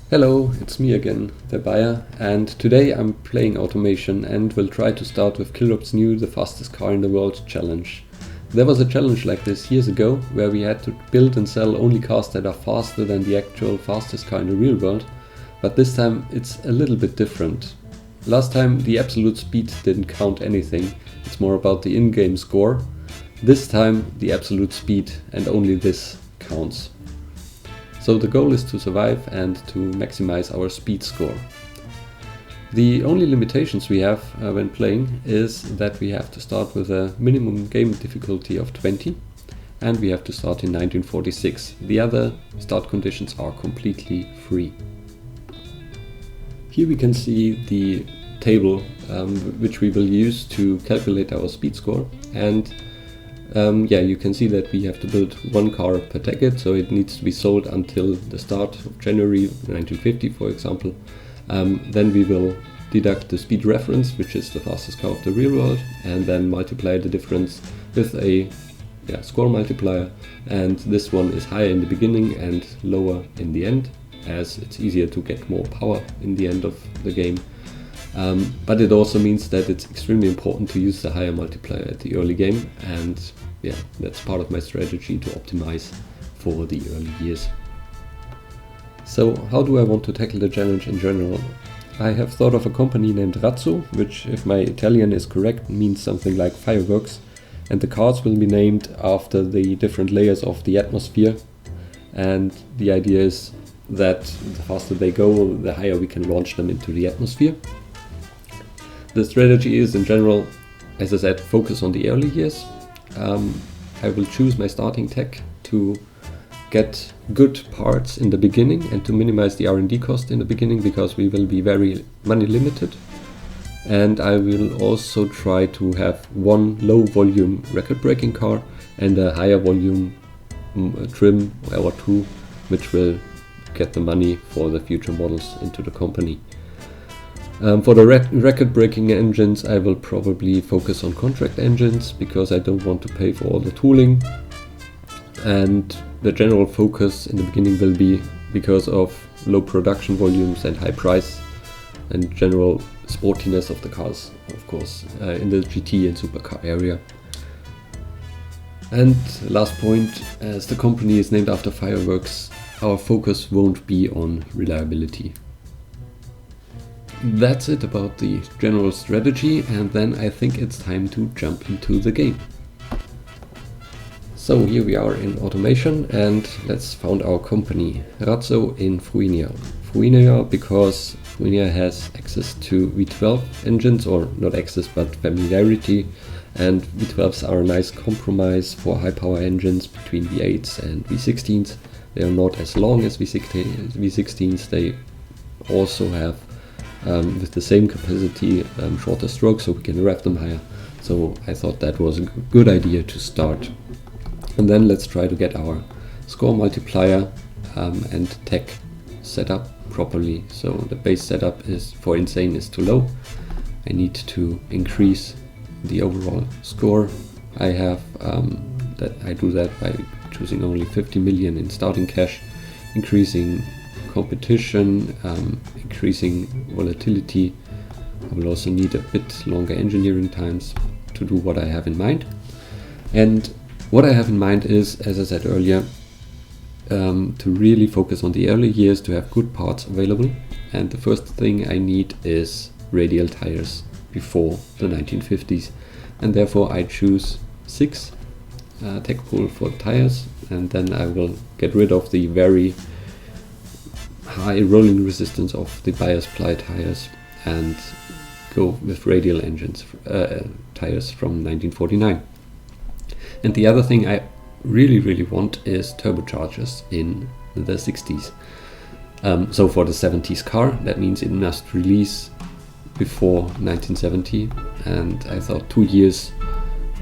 Hello, it's me again, the buyer, and today I'm playing automation and will try to start with Killrob's new The Fastest Car in the World challenge. There was a challenge like this years ago where we had to build and sell only cars that are faster than the actual fastest car in the real world, but this time it's a little bit different. Last time the absolute speed didn't count anything, it's more about the in-game score. This time the absolute speed and only this counts. So the goal is to survive and to maximize our speed score. The only limitations we have when playing is that we have to start with a minimum game difficulty of 20 and we have to start in 1946. The other start conditions are completely free. Here we can see the table which we will use to calculate our speed score, and you can see that we have to build one car per decade, so it needs to be sold until the start of January 1950, for example. Then we will deduct the speed reference, which is the fastest car of the real world, and then multiply the difference with a score multiplier, and this one is higher in the beginning and lower in the end, as it's easier to get more power in the end of the game. But it also means that it's extremely important to use the higher multiplier at the early game, and that's part of my strategy to optimize for the early years. So how do I want to tackle the challenge in general? I have thought of a company named Razzo, which, if my Italian is correct, means something like fireworks, and the cars will be named after the different layers of the atmosphere, and the idea is that the faster they go, the higher we can launch them into the atmosphere. The strategy is, in general, as I said, focus on the early years. I will choose my starting tech to get good parts in the beginning and to minimize the R&D cost in the beginning, because we will be very money limited. And I will also try to have one low volume record breaking car and a higher volume trim or two, which will get the money for the future models into the company. For the record-breaking engines, I will probably focus on contract engines because I don't want to pay for all the tooling, and the general focus in the beginning will be because of low production volumes and high price and general sportiness of the cars, of course, in the GT and supercar area. And last point, as the company is named after fireworks, our focus won't be on reliability. That's it about the general strategy, and then I think it's time to jump into the game. So here we are in automation, and let's found our company, Razzo in Fruinia. Fruinia because Fruinia has access to V12 engines, or not access but familiarity, and V12s are a nice compromise for high power engines between V8s and V16s. They are not as long as V16s, they also have with the same capacity, shorter strokes, so we can rev them higher. So I thought that was a good idea to start. And then let's try to get our score multiplier and tech set up properly. So the base setup is for insane is too low. I need to increase the overall score. I have I do that by choosing only 50 million in starting cash, increasing competition, increasing volatility. I will also need a bit longer engineering times to do what I have in mind. And what I have in mind is, as I said earlier, to really focus on the early years, to have good parts available. And the first thing I need is radial tires before the 1950s. And therefore I choose 6 tech pool for tires, and then I will get rid of the very high rolling resistance of the bias ply tires and go with radial engines tires from 1949. And the other thing I really want is turbochargers in the 60s. So for the 70s car, that means it must release before 1970, and I thought 2 years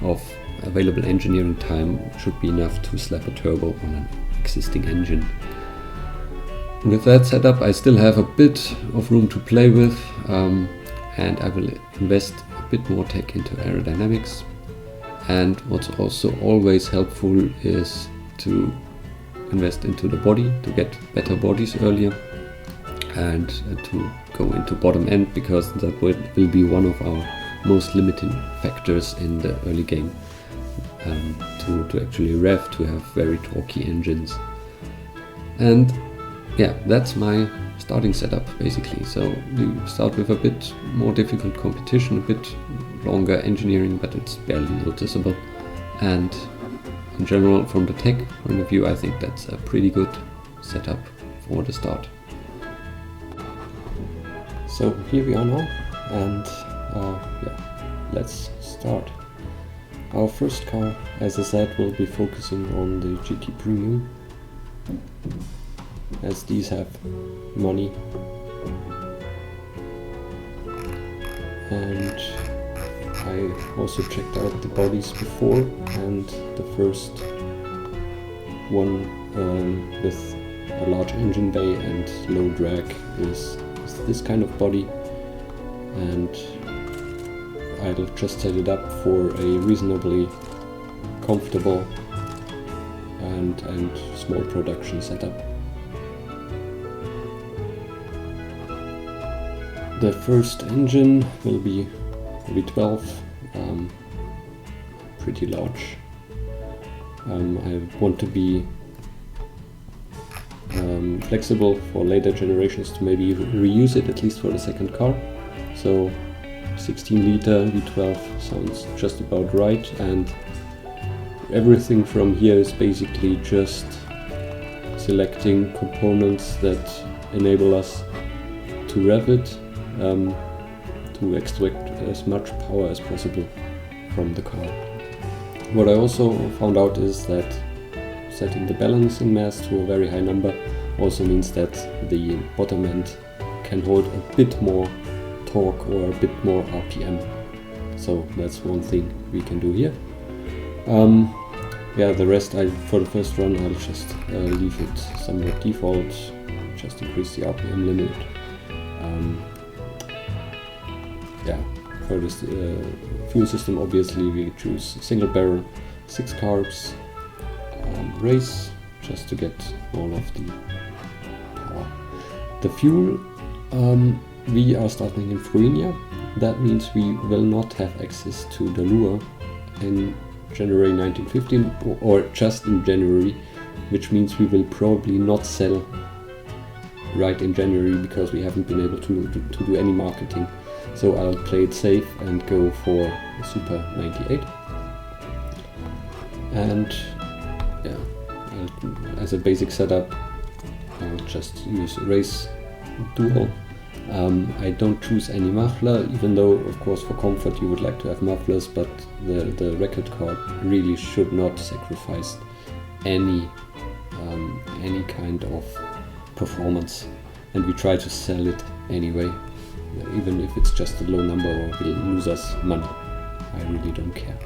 of available engineering time should be enough to slap a turbo on an existing engine. With that setup, I still have a bit of room to play with, and I will invest a bit more tech into aerodynamics. And what's also always helpful is to invest into the body to get better bodies earlier. and to go into bottom end, because that will be one of our most limiting factors in the early game, to actually rev, to have very torquey engines. And yeah, that's my starting setup basically. So we start with a bit more difficult competition, a bit longer engineering, but it's barely noticeable. And in general, from the tech point of view, I think that's a pretty good setup for the start. So here we are now, and yeah, let's start. Our first car, as I said, will be focusing on the GT Premium, as these have money. And I also checked out the bodies before, and the first one with a large engine bay and low drag is this kind of body, and I'll just set it up for a reasonably comfortable and small production setup. The first engine will be V12, pretty large. I want to be flexible for later generations to maybe reuse it, at least for the second car. So 16 liter V12 sounds just about right, and everything from here is basically just selecting components that enable us to rev it, to extract as much power as possible from the car. What I also found out is that setting the balancing mass to a very high number also means that the bottom end can hold a bit more torque or a bit more RPM. So that's one thing we can do here. Yeah, the rest, for the first run, I'll just leave it somewhat default, just increase the RPM limit. Yeah, for this fuel system, obviously we choose single barrel, 6 carbs, race, just to get all of the power. The fuel, we are starting in Fruinia. That means we will not have access to the Lua in January 1915, or just in January, which means we will probably not sell right in January, because we haven't been able to do any marketing. So I'll play it safe and go for Super 98. And yeah, as a basic setup, I'll just use race dual. I don't choose any muffler, even though of course for comfort you would like to have mufflers, but the record card really should not sacrifice any kind of performance, and we try to sell it anyway, even if it's just a low number or will lose us money. I really don't care.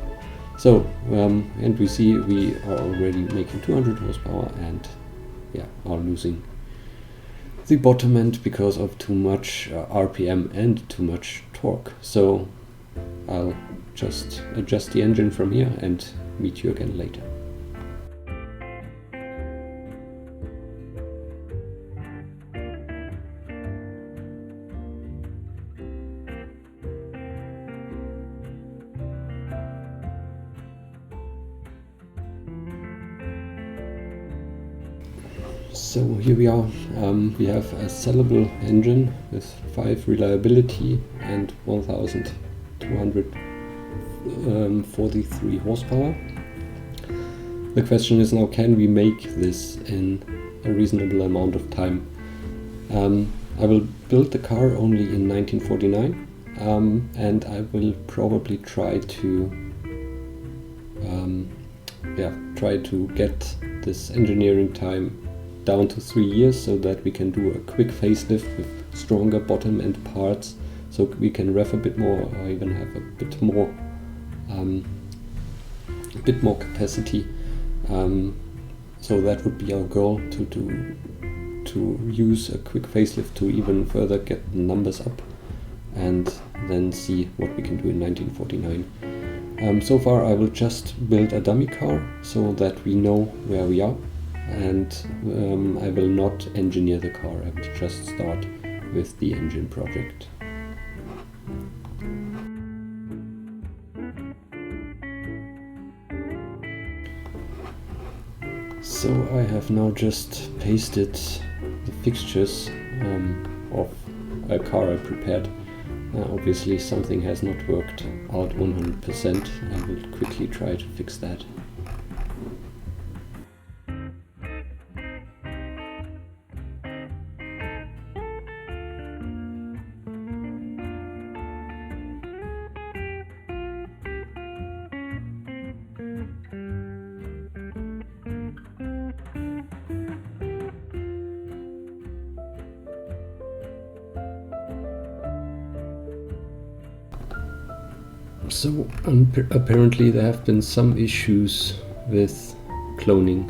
So and we see we are already making 200 horsepower and yeah, are losing the bottom end because of too much RPM and too much torque. So I'll just adjust the engine from here and meet you again later. So here we are. We have a sellable engine with 5 reliability and 1243 horsepower. The question is now, can we make this in a reasonable amount of time? I will build the car only in 1949, and I will probably try to get this engineering time down to 3 years, so that we can do a quick facelift with stronger bottom end parts, so we can rev a bit more, or even have a bit more capacity. So that would be our goal, to use a quick facelift to even further get the numbers up, and then see what we can do in 1949. So far I will just build a dummy car so that we know where we are. and I will not engineer the car. I will just start with the engine project. So I have now just pasted the fixtures of a car I prepared. Obviously something has not worked out 100%. I will quickly try to fix that. So apparently there have been some issues with cloning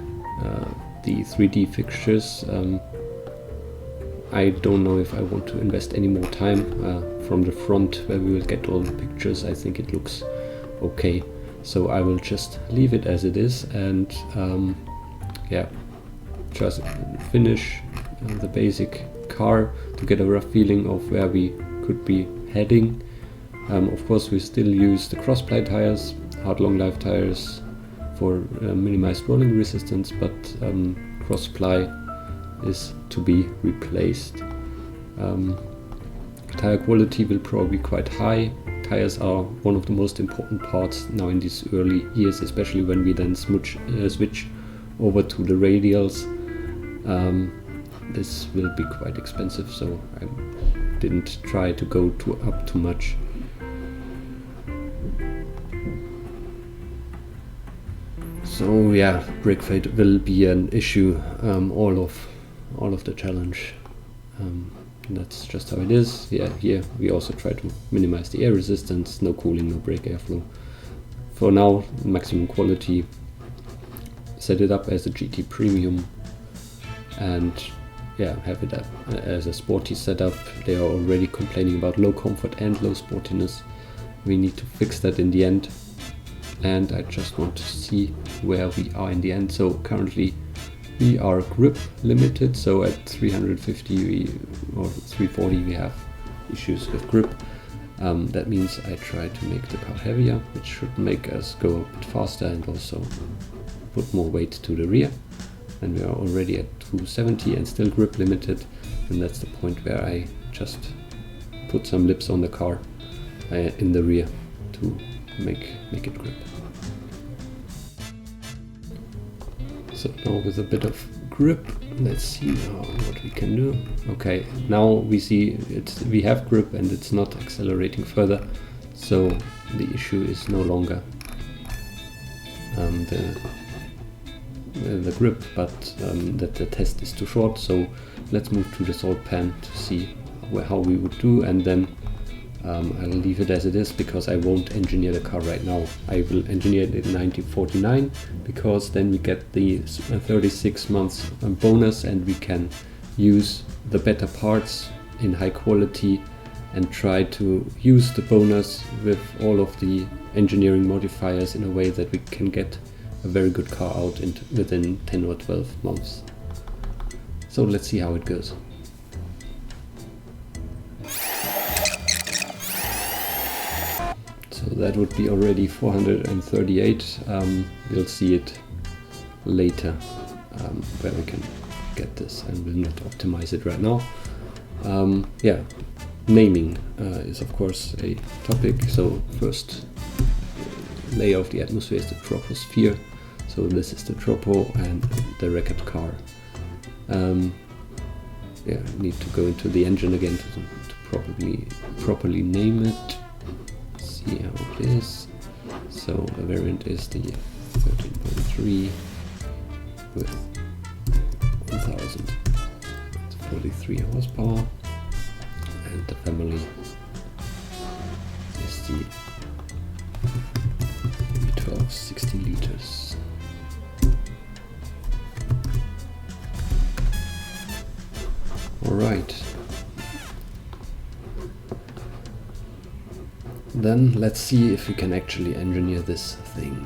the 3D fixtures. I don't know if I want to invest any more time. From the front where we will get all the pictures, I think it looks okay. So I will just leave it as it is and yeah, just finish the basic car to get a rough feeling of where we could be heading. Of course we still use the cross-ply tires, hard long life tires for minimized rolling resistance, but cross-ply is to be replaced. Tire quality will probably be quite high. Tires are one of the most important parts now in these early years, especially when we then switch over to the radials. This will be quite expensive, so I didn't try to go up too much. So yeah, brake fade will be an issue all of the challenge. That's just how it is. Yeah, here we also try to minimize the air resistance, no cooling, no brake airflow. For now, maximum quality. Set it up as a GT Premium and yeah, have it as a sporty setup. They are already complaining about low comfort and low sportiness. We need to fix that in the end. And I just want to see where we are in the end. So currently we are grip limited, so at 350 or 340 we have issues with grip. That means I try to make the car heavier, which should make us go a bit faster and also put more weight to the rear. And we are already at 270 and still grip limited, and that's the point where I just put some lips on the car in the rear to make it grip. So now with a bit of grip, let's see what we can do. Okay, now we see we have grip and it's not accelerating further, so the issue is no longer the grip, but that the test is too short. So let's move to the salt pan to see how we would do, and then I'll leave it as it is because I won't engineer the car right now. I will engineer it in 1949 because then we get the 36 months bonus and we can use the better parts in high quality and try to use the bonus with all of the engineering modifiers in a way that we can get a very good car out within 10 or 12 months. So let's see how it goes. So that would be already 438. We'll see it later where we can get this, and we'll not optimize it right now. Yeah, naming is of course a topic. So first layer of the atmosphere is the troposphere. So this is the tropo and the record car. Yeah, need to go into the engine again to properly name it. See how it is. So the variant is the 13.3 with 1043 horsepower, and the family is the V12 60 liters. Alright. Then let's see if we can actually engineer this thing.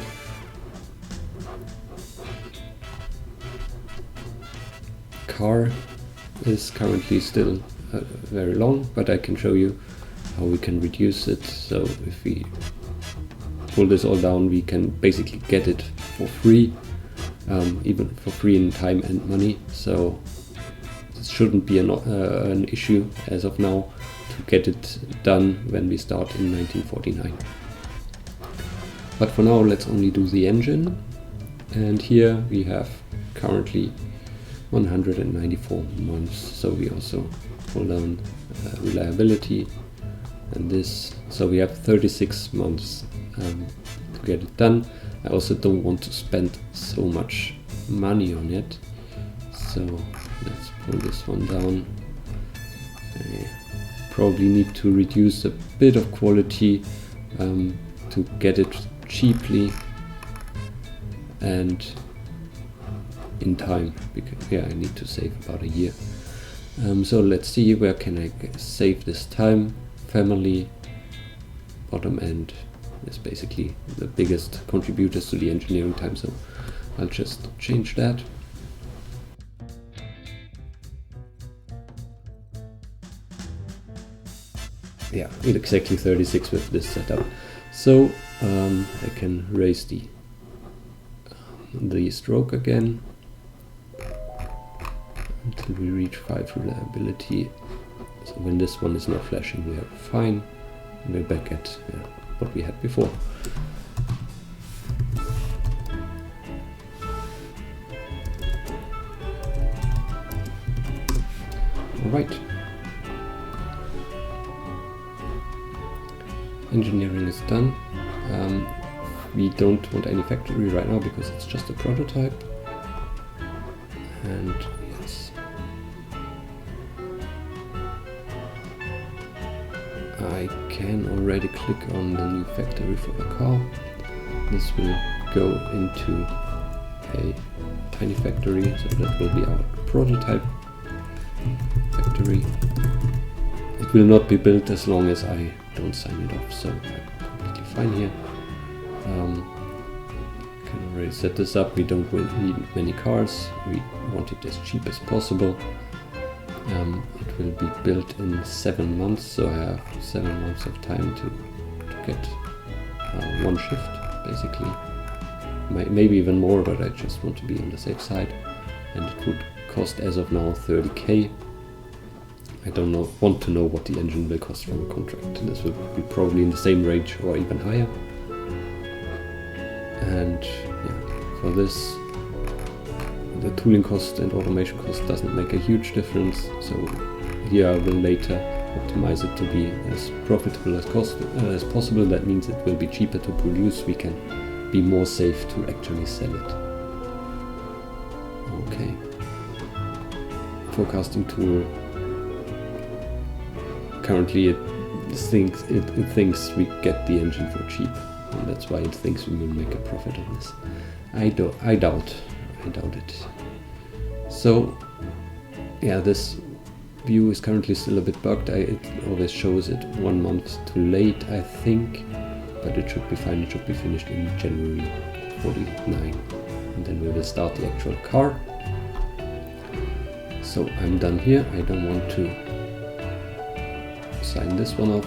car is currently still very long, but I can show you how we can reduce it. So if we pull this all down, we can basically get it for free, even for free in time and money. So this shouldn't be an issue as of now to get it done when we start in 1949. But for now, let's only do the engine. And here we have currently 194 months. So we also pull down reliability and this. So we have 36 months to get it done. I also don't want to spend so much money on it. So let's pull this one down. I probably need to reduce a bit of quality to get it cheaply and in time, because I need to save about a year. So let's see, where can I save this time? Family, bottom end is basically the biggest contributors to the engineering time, so I'll just change that. Yeah, exactly 36 with this setup. So I can raise the stroke again until we reach 5 reliability. So when this one is not flashing, we are fine. We're back at what we had before. All right. Engineering is done. We don't want any factory right now because it's just a prototype. And yes, I can already click on the new factory for the car. This will go into a tiny factory, so that will be our prototype factory. It will not be built as long as I don't sign it off, so I'm completely fine here. Can already set this up. We don't need many cars. We want it as cheap as possible. It will be built in 7 months, so I have 7 months of time to get one shift, basically. Maybe even more, but I just want to be on the safe side. And it would cost, as of now, 30k. I don't want to know what the engine will cost from a contract. This will be probably in the same range or even higher. And for this, the tooling cost and automation cost doesn't make a huge difference. So here I will later optimize it to be as profitable as possible. That means it will be cheaper to produce. We can be more safe to actually sell it. Okay. Forecasting tool. Currently it thinks we get the engine for cheap, and that's why it thinks we will make a profit on this. I doubt it. So this view is currently still a bit bugged. It always shows it 1 month too late, I think, but it should be fine. It should be finished in January 49, and then we will start the actual car. So I'm done here. I don't want to sign this one off,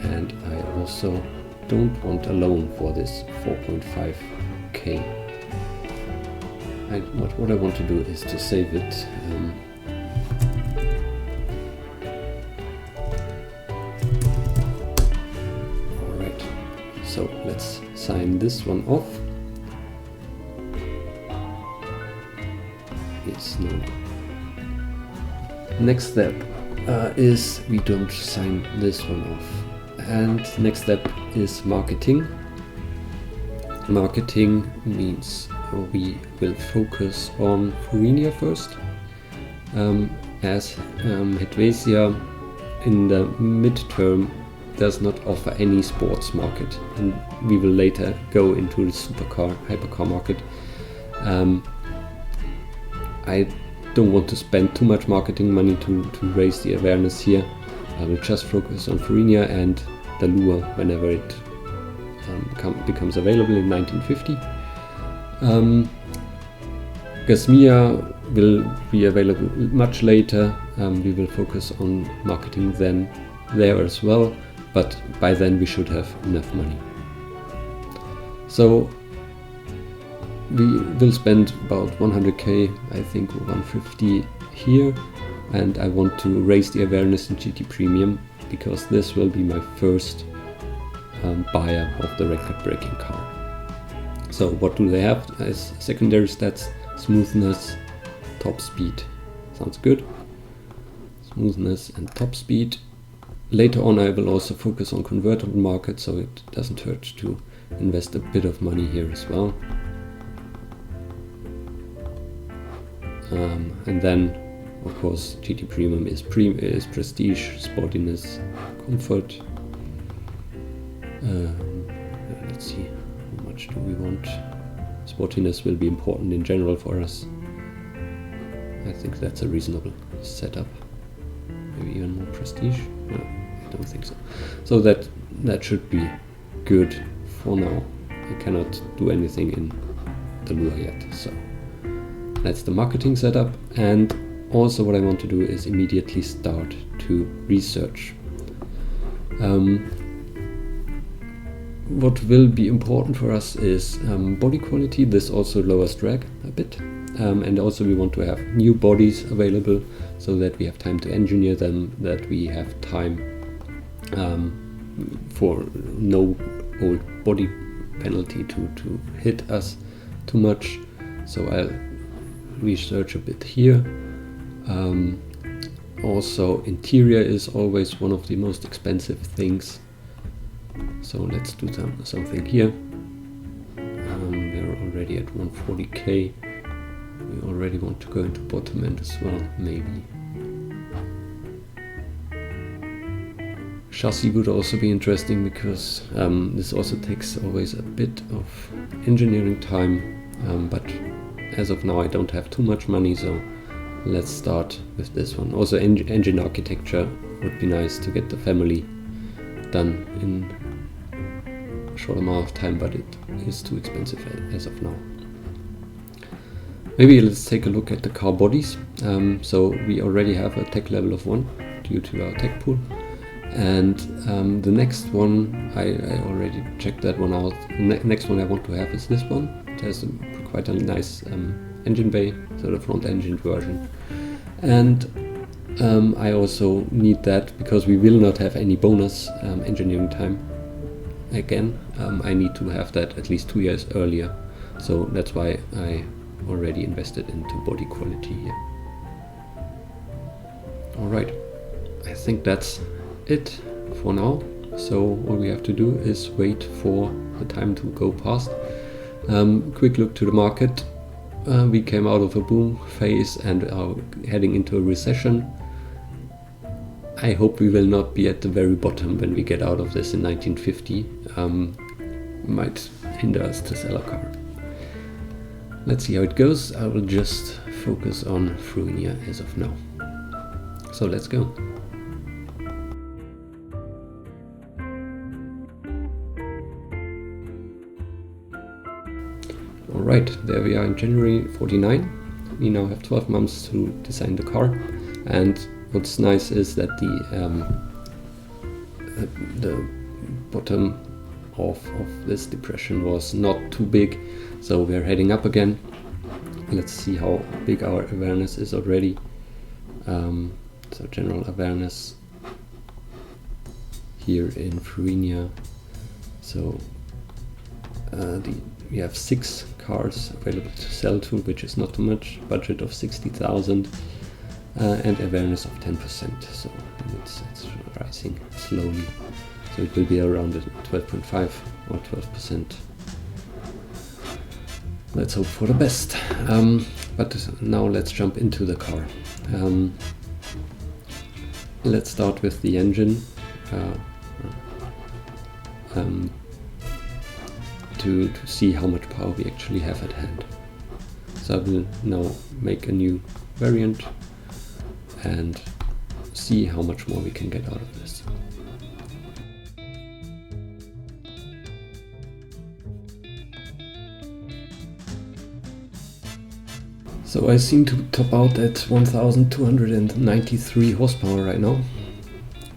and I also don't want a loan for this 4.5k. What I want to do is to save it. Alright, so let's sign this one off. Yes, no. Next step is we don't sign this one off. And next step is marketing. Marketing means we will focus on Furinia first, as Helvetia in the midterm does not offer any sports market, and we will later go into the supercar, hypercar market. I don't want to spend too much marketing money to raise the awareness here. I will just focus on Furinia and the Lua whenever it becomes available in 1950. Gasmia will be available much later. We will focus on marketing them there as well, but by then we should have enough money. So we will spend about 100k, I think 150 here, and I want to raise the awareness in GT Premium because this will be my first buyer of the record-breaking car. So what do they have as secondary stats? Smoothness, top speed. Sounds good. Smoothness and top speed. Later on I will also focus on convertible market, so it doesn't hurt to invest a bit of money here as well. And then of course GT Premium is prestige, sportiness, comfort. Let's see, how much do we want? Sportiness will be important in general for us. I think that's a reasonable setup. Maybe even more prestige? No, I don't think so. So that should be good for now. I cannot do anything in the Lure yet. So that's the marketing setup. And also what I want to do is immediately start to research. What will be important for us is body quality. This also lowers drag a bit. And also we want to have new bodies available so that we have time to engineer them, that we have time for no old body penalty to hit us too much. So I'll research a bit here. Also interior is always one of the most expensive things. So let's do something here. We're already at 140k. We already want to go into bottom end as well, maybe. Chassis would also be interesting because this also takes always a bit of engineering time, but as of now I don't have too much money, so let's start with this one. Also engine architecture would be nice to get the family done in a short amount of time, but it is too expensive as of now. Maybe let's take a look at the car bodies. So we already have a tech level of 1 due to our tech pool. And the next one, I already checked that one out. The next one I want to have is this one. It has quite a nice engine bay, so the front engine version. And I also need that because we will not have any bonus engineering time. Again, I need to have that at least 2 years earlier. So that's why I already invested into body quality here. Alright, I think that's it for now. So all we have to do is wait for the time to go past. Quick look to the market. We came out of a boom phase and are heading into a recession. I hope we will not be at the very bottom when we get out of this in 1950. Might hinder us to sell a car. Let's see how it goes. I will just focus on Fruinia as of now. So let's go. Alright, there we are in January 49. We now have 12 months to design the car, and what's nice is that the bottom of this depression was not too big, so we're heading up again. Let's see how big our awareness is already. So general awareness here in Fruinia. So we have 6 cars available to sell to, which is not too much. Budget of 60,000 and awareness of 10%. So it's rising slowly. So it will be around 12.5 or 12%. Let's hope for the best. But now let's jump into the car. Let's start with the engine. To see how much power we actually have at hand. So I will now make a new variant and see how much more we can get out of this. So I seem to top out at 1293 horsepower right now.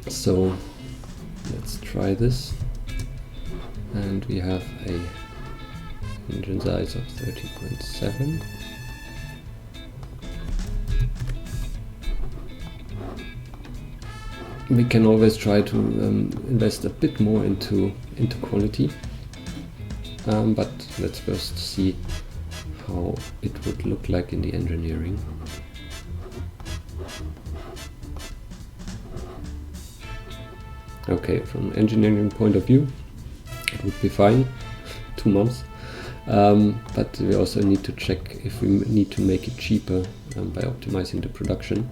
So let's try this. And we have a engine size of 13.7. We can always try to invest a bit more into quality, but let's first see how it would look like in the engineering. Okay, from an engineering point of view, it would be fine, 2 months, but we also need to check if we need to make it cheaper by optimizing the production.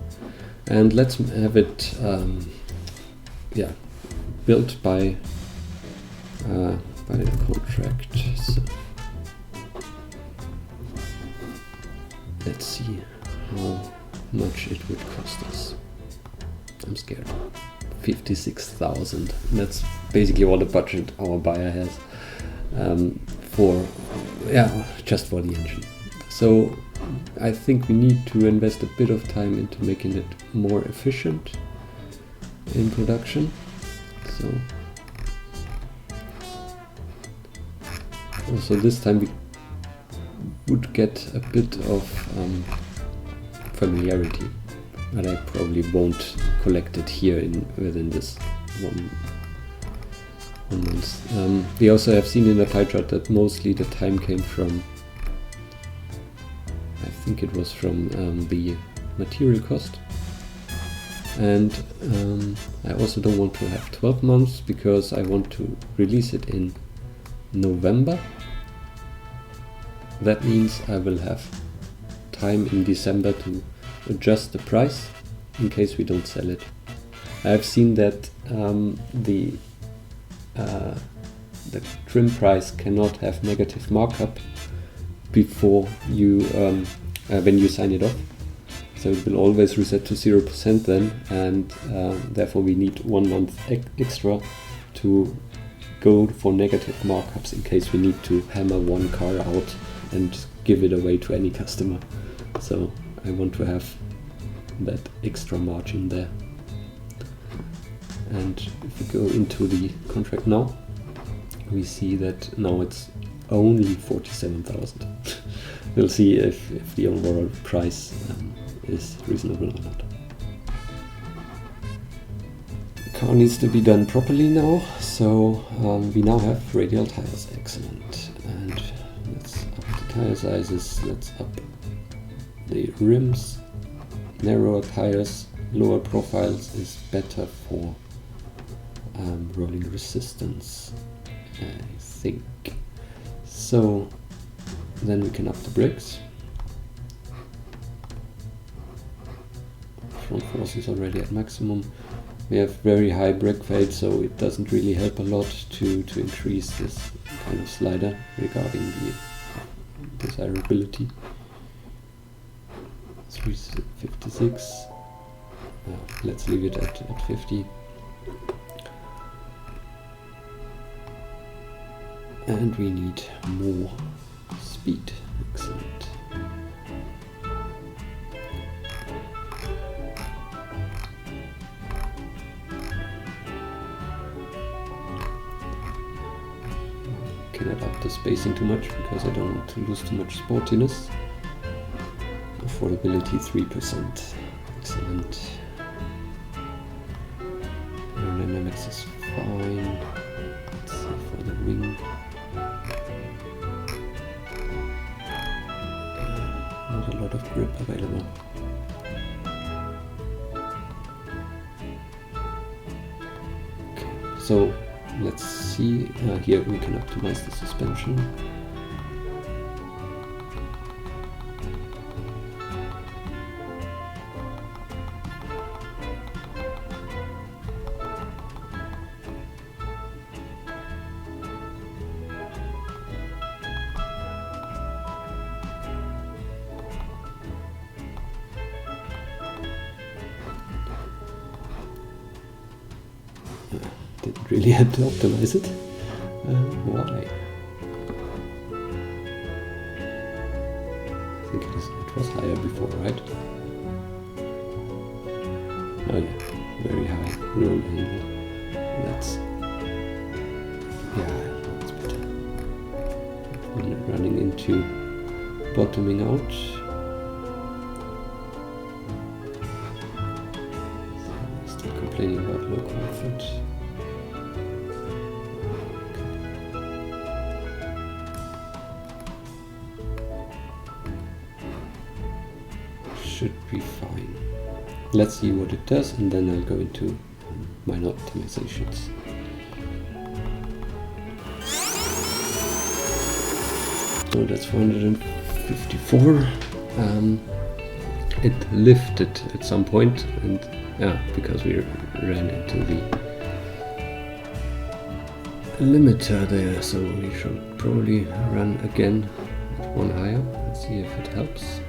And let's have it built by the contract. So let's see how much it would cost us. I'm scared. 56,000. That's basically all the budget our buyer has just for the engine. So I think we need to invest a bit of time into making it more efficient in production. So also this time we would get a bit of familiarity, but I probably won't collect it here within this one month. We also have seen in the pie chart that mostly the time came from, I think it was from the material cost. And I also don't want to have 12 months because I want to release it in November. That means I will have time in December to adjust the price in case we don't sell it. I have seen that the trim price cannot have negative markup before you when you sign it off. So it will always reset to 0% then, and therefore we need 1 month extra to go for negative markups in case we need to hammer one car out and give it away to any customer. So I want to have that extra margin there. And if we go into the contract now, we see that now it's only 47,000. We'll see if the overall price is reasonable or not. The car needs to be done properly now, so we now have radial tires, excellent. And let's up the tire sizes, let's up the rims. Narrower tires, lower profiles is better for rolling resistance, I think. So then we can up the brakes. Front force is already at maximum. We have very high brake fade, so it doesn't really help a lot to increase this kind of slider regarding the desirability. 356. Let's leave it at 50. And we need more speed. Excellent. Cannot up the spacing too much because I don't want to lose too much sportiness. Affordability 3%. Excellent. Aerodynamics is fine. Let's see for the wing. Not a lot of grip available. Okay, so let's see. Here we can optimize the suspension. Didn't really have to optimize it. Why? I think it was higher higher before, right? Oh yeah, very high roll angle. That's, yeah, that's better. And running into bottoming out. Still complaining about low comfort. Should be fine. Let's see what it does, and then I'll go into minor optimizations. So that's 454. It lifted at some point, and yeah, because we ran into the limiter there, so we should probably run again at one higher. Let's see if it helps.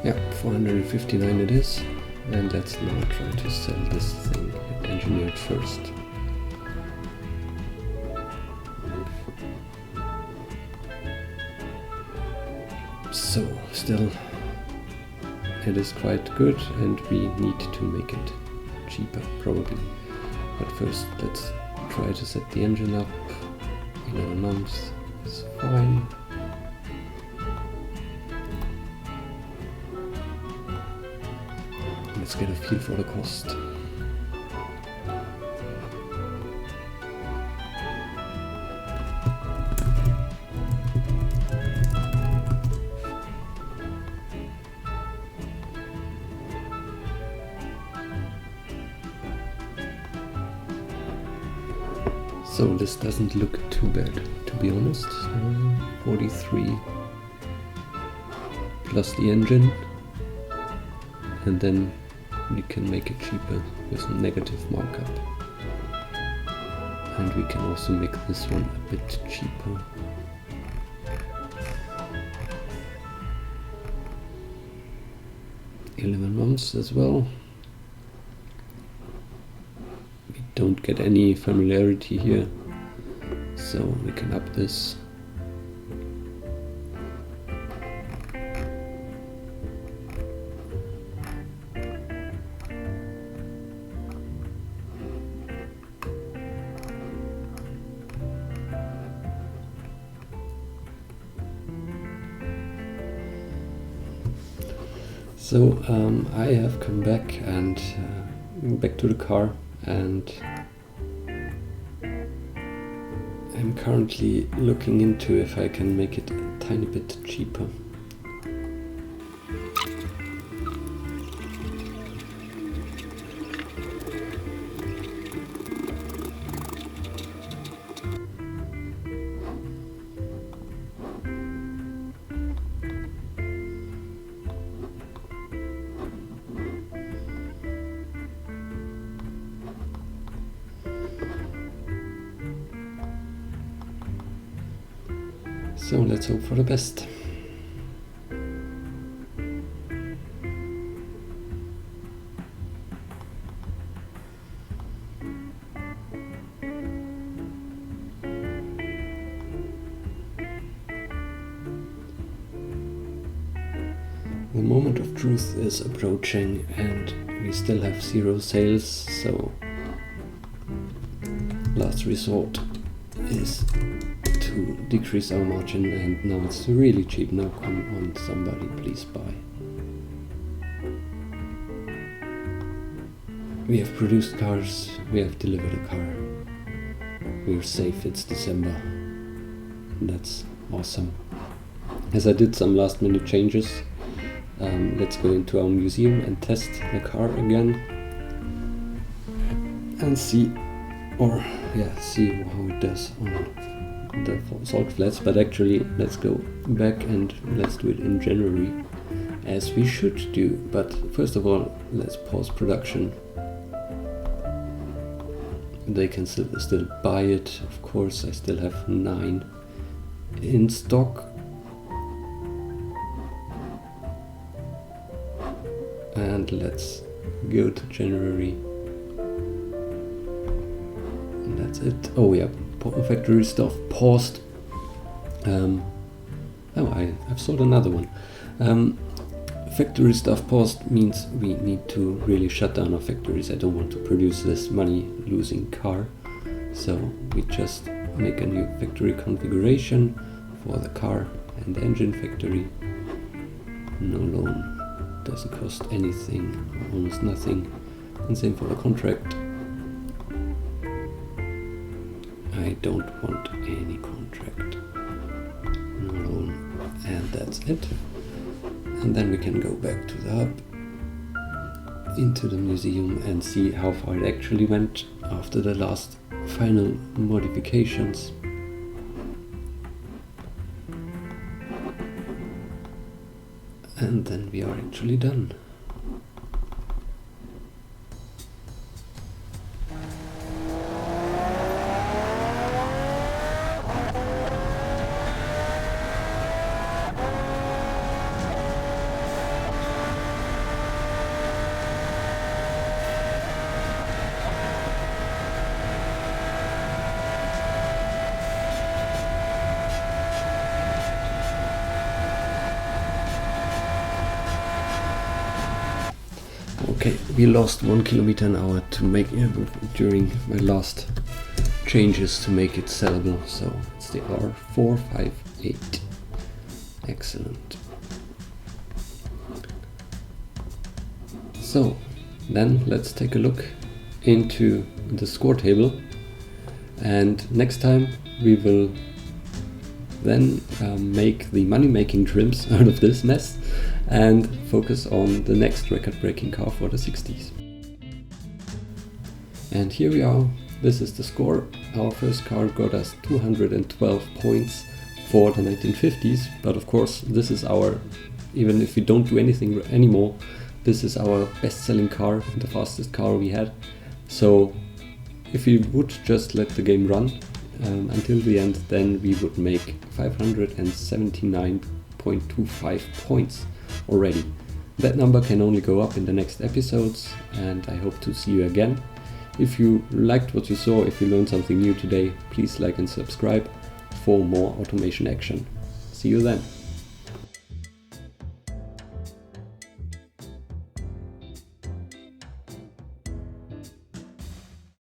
Yeah, 459 it is, and let's now try to sell this thing engineered first. So, still, it is quite good, and we need to make it cheaper, probably. But first, let's try to set the engine up. 11 months is fine. Let's get a feel for the cost. So this doesn't look too bad, to be honest. 43 plus the engine, and then we can make it cheaper with a negative markup. And we can also make this one a bit cheaper. $11 months as well. We don't get any familiarity here, so we can up this. So I have come back and back to the car, and I'm currently looking into if I can make it a tiny bit cheaper. So let's hope for the best. The moment of truth is approaching, and we still have 0 sales, so last resort is to decrease our margin, and now it's really cheap. Now come on, somebody please buy. We have produced cars, we have delivered a car, we're safe, it's December. That's awesome. As I did some last minute changes, let's go into our museum and test the car again and see how it does on the salt flats. But actually, let's go back and let's do it in January, as we should do. But first of all, let's pause production. they can still buy it. Of course, I still have 9 in stock. And let's go to January. And that's it. Oh yeah, factory stuff paused. I've sold another one. Factory stuff paused means we need to really shut down our factories. I don't want to produce this money-losing car. So we just make a new factory configuration for the car and the engine factory. No loan. Doesn't cost anything, or almost nothing. And same for the contract. I don't want any contract. No loan. And that's it. And then we can go back to the hub, into the museum, and see how far it actually went after the last final modifications. And then we are actually done. Okay, we lost 1 kilometer an hour to make during my last changes to make it sellable. So it's the R458. Excellent. So then let's take a look into the score table, and next time we will then make the money-making trims out of this mess and focus on the next record-breaking car for the 60s. And here we are. This is the score. Our first car got us 212 points for the 1950s, but of course this is our, even if we don't do anything anymore, this is our best-selling car, the fastest car we had. So if we would just let the game run until the end, then we would make 579.25 points already. That number can only go up in the next episodes, and I hope to see you again. If you liked what you saw, if you learned something new today, please like and subscribe for more automation action. See you then.